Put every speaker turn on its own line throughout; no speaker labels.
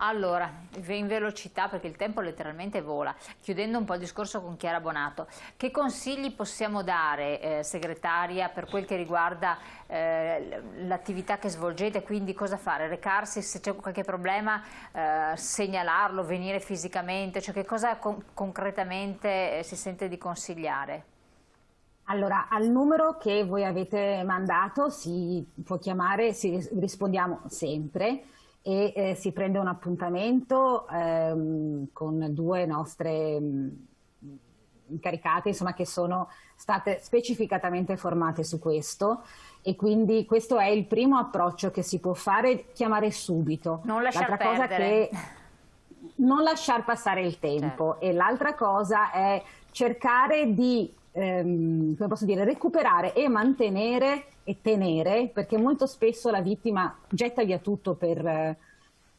Allora, in velocità, perché il tempo letteralmente vola, chiudendo un po' il discorso con Chiara Bonato, che consigli possiamo dare, segretaria, per quel che riguarda l'attività che svolgete, quindi cosa fare? Recarsi se c'è qualche problema, segnalarlo, venire fisicamente, cioè che cosa concretamente si sente di consigliare?
Allora, al numero che voi avete mandato si può chiamare, rispondiamo sempre e si prende un appuntamento con due nostre incaricate, insomma, che sono state specificatamente formate su questo, e quindi questo è il primo approccio che si può fare, chiamare subito.
Non lasciar
L'altra cosa
perdere.
che non lasciar passare il tempo,
Certo.
e l'altra cosa è cercare di come posso dire, recuperare e mantenere e tenere, perché molto spesso la vittima getta via tutto per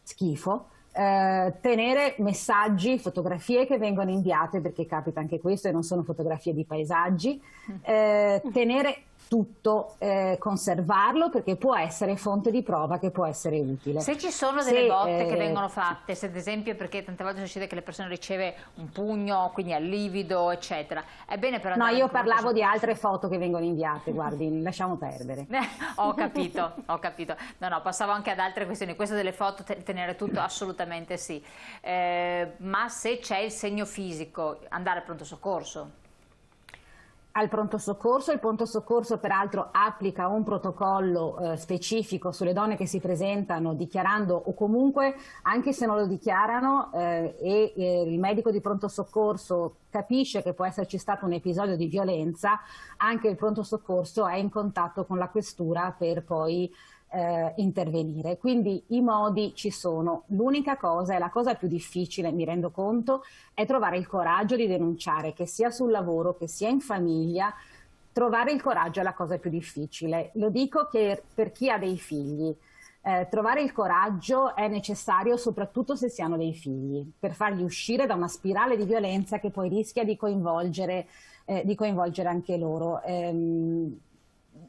schifo, tenere messaggi, fotografie che vengono inviate, perché capita anche questo e non sono fotografie di paesaggi, tenere tutto, conservarlo, perché può essere fonte di prova che può essere utile.
Se ci sono delle botte che vengono fatte, se ad esempio, perché tante volte succede che le persone riceve un pugno, quindi al livido, eccetera, è bene però
No,
andare
io
anche molto
parlavo di altre foto che vengono inviate, guardi, lasciamo perdere.
Ho capito, ho capito. No, no, passavo anche ad altre questioni. Questo delle foto, tenere tutto assolutamente sì. Ma se c'è il segno fisico, andare al pronto soccorso.
Al pronto soccorso, il pronto soccorso peraltro applica un protocollo specifico sulle donne che si presentano dichiarando, o comunque anche se non lo dichiarano il medico di pronto soccorso capisce che può esserci stato un episodio di violenza, anche il pronto soccorso è in contatto con la questura per poi intervenire. Quindi i modi ci sono. L'unica cosa, e la cosa più difficile, mi rendo conto, è trovare il coraggio di denunciare, che sia sul lavoro, che sia in famiglia. Trovare il coraggio è la cosa più difficile. Lo dico che per chi ha dei figli. Trovare il coraggio è necessario soprattutto se si hanno dei figli, per farli uscire da una spirale di violenza che poi rischia di coinvolgere anche loro.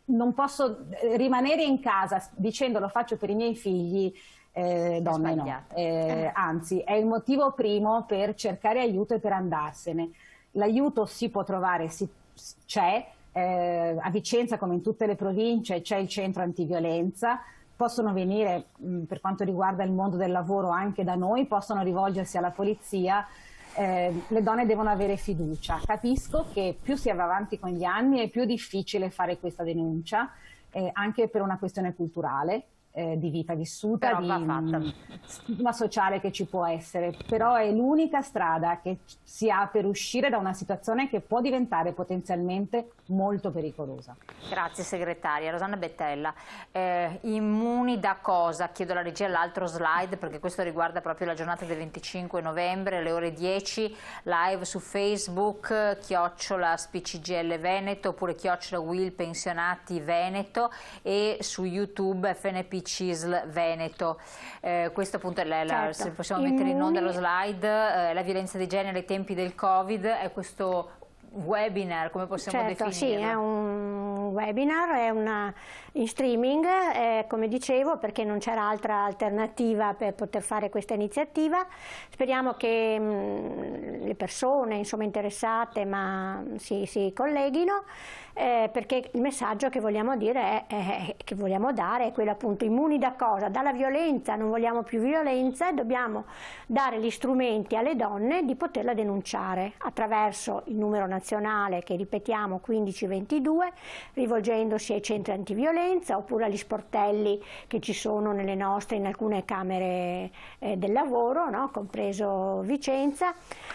Non posso rimanere in casa dicendo lo faccio per i miei figli, donne no, anzi è il motivo primo per cercare aiuto e per andarsene. L'aiuto si può trovare, c'è, a Vicenza come in tutte le province c'è il centro antiviolenza, possono venire per quanto riguarda il mondo del lavoro anche da noi, possono rivolgersi alla polizia. Le donne devono avere fiducia. Capisco che più si va avanti con gli anni è più difficile fare questa denuncia, anche per una questione culturale, di vita vissuta,
Però va fatta.
di stigma sociale che ci può essere, però è l'unica strada che si ha per uscire da una situazione che può diventare potenzialmente molto pericolosa.
Grazie segretaria. Rosanna Bettella, immuni da cosa? Chiedo alla regia l'altro slide perché questo riguarda proprio la giornata del 25 novembre, alle ore 10, live su Facebook, @SPCGL Veneto oppure @Will Pensionati Veneto e su YouTube FNP CISL Veneto. Questo appunto è
certo.
se possiamo mettere in onda lo slide, la violenza di genere ai tempi del Covid, è questo webinar, come possiamo definirlo?
Sì, è un webinar, è in streaming, come dicevo, perché non c'era altra alternativa per poter fare questa iniziativa. Speriamo che le persone insomma, interessate si colleghino, perché il messaggio che vogliamo dire che vogliamo dare è quello appunto immuni da cosa? Dalla violenza, non vogliamo più violenza e dobbiamo dare gli strumenti alle donne di poterla denunciare attraverso il numero nazionale che ripetiamo 1522, rivolgendosi ai centri antiviolenza oppure agli sportelli che ci sono in alcune camere del lavoro, no? Compreso Vicenza,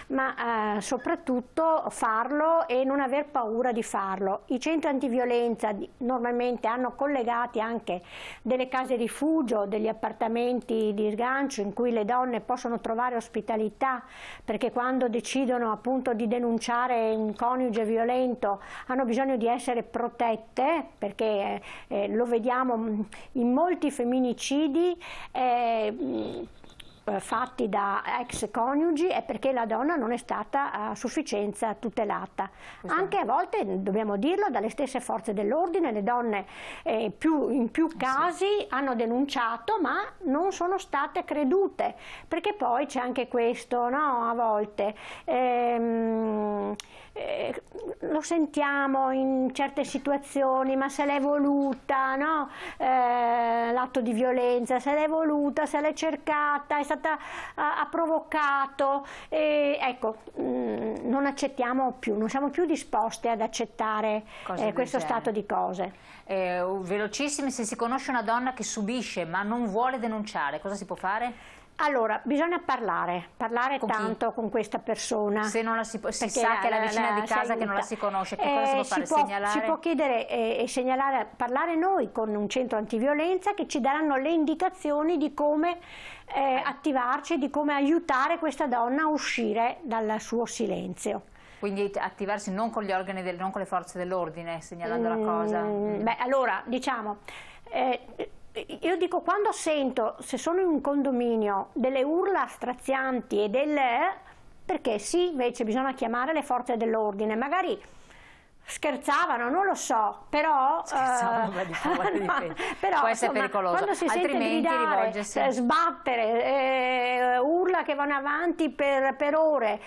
ma soprattutto farlo e non aver paura di farlo. I centri antiviolenza normalmente hanno collegati anche delle case rifugio, degli appartamenti di sgancio in cui le donne possono trovare ospitalità, perché quando decidono appunto di denunciare un coniuge violento hanno bisogno di essere protette, perché lo vediamo in molti femminicidi. fatti da ex coniugi è perché la donna non è stata a sufficienza tutelata. Anche a volte, dobbiamo dirlo, dalle stesse forze dell'ordine le donne in più casi hanno denunciato, ma non sono state credute, perché poi c'è anche questo, no? A volte lo sentiamo in certe situazioni, ma se l'è voluta, no? L'atto di violenza, se l'è voluta, se l'è cercata, ha provocato, ecco, non accettiamo più, non siamo più disposte ad accettare questo stato di cose.
Velocissimi, se si conosce una donna che subisce ma non vuole denunciare, cosa si può fare?
Allora, bisogna parlare tanto con questa persona.
Se non la si sa che è la vicina di casa che non la si conosce, che cosa si può fare? Segnalare?
Si può chiedere e segnalare, parlare noi con un centro antiviolenza che ci daranno le indicazioni di come attivarci, di come aiutare questa donna a uscire dal suo silenzio.
Quindi attivarsi non con gli organi, non con le forze dell'ordine, segnalando la cosa?
Beh, allora, diciamo... io dico, quando sento, se sono in un condominio, delle urla strazianti perché sì, invece bisogna chiamare le forze dell'ordine, magari scherzavano, non lo so, però,
può essere pericoloso.
Quando si sente gridare, sbattere, urla che vanno avanti per ore,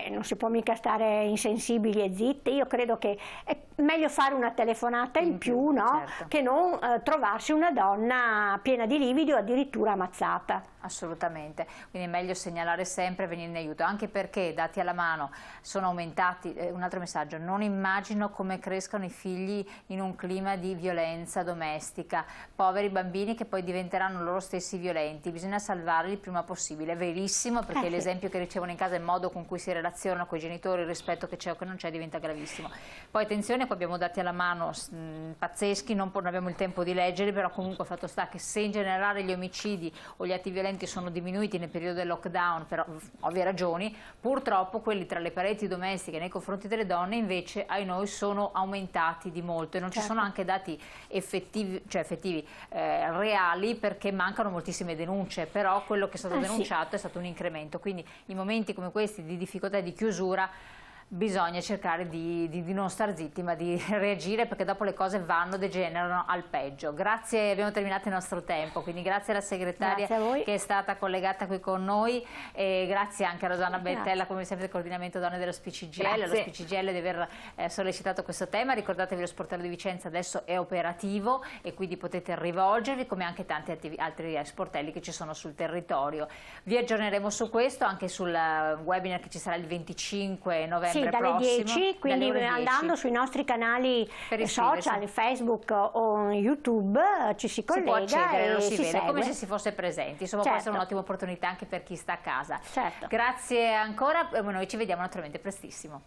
non si può mica stare insensibili e zitte. Io credo che è meglio fare una telefonata in più, no?
Certo.
Che non trovarsi una donna piena di lividi o addirittura ammazzata.
Assolutamente, quindi è meglio segnalare sempre e venire in aiuto, anche perché dati alla mano sono aumentati. Un altro messaggio: non immagino come crescano i figli in un clima di violenza domestica, poveri bambini che poi diventeranno loro stessi violenti, bisogna salvarli il prima possibile. È verissimo, perché l'esempio che ricevono in casa, il modo con cui si relazionano con i genitori, il rispetto che c'è o che non c'è, diventa gravissimo. Poi attenzione, qua abbiamo dati alla mano pazzeschi, non abbiamo il tempo di leggerli, però comunque fatto sta che se in generale gli omicidi o gli atti violenti sono diminuiti nel periodo del lockdown per ovvie ragioni, purtroppo quelli tra le pareti domestiche nei confronti delle donne invece ai noi sono aumentati di molto, e non ci sono anche dati effettivi, reali, perché mancano moltissime denunce, però quello che è stato denunciato è stato un incremento. Quindi in momenti come questi di difficoltà e di chiusura bisogna cercare di non star zitti, ma di reagire, perché dopo le cose degenerano al peggio. Grazie, abbiamo terminato il nostro tempo, quindi grazie alla segretaria che è stata collegata qui con noi, e grazie anche a Rosanna Bettella, come sempre del coordinamento donne dello SPCGL, allo SPCGL di aver sollecitato questo tema. Ricordatevi, lo sportello di Vicenza adesso è operativo e quindi potete rivolgervi, come anche tanti altri sportelli che ci sono sul territorio. Vi aggiorneremo su questo, anche sul webinar che ci sarà il 25 novembre. Sì,
dalle 10, quindi andando sui nostri canali social, Facebook o YouTube, ci si collega,
si può accedere, lo si vede,
segue,
come se si fosse presenti. Insomma, può essere un'ottima opportunità anche per chi sta a casa. Grazie ancora, noi ci vediamo naturalmente prestissimo.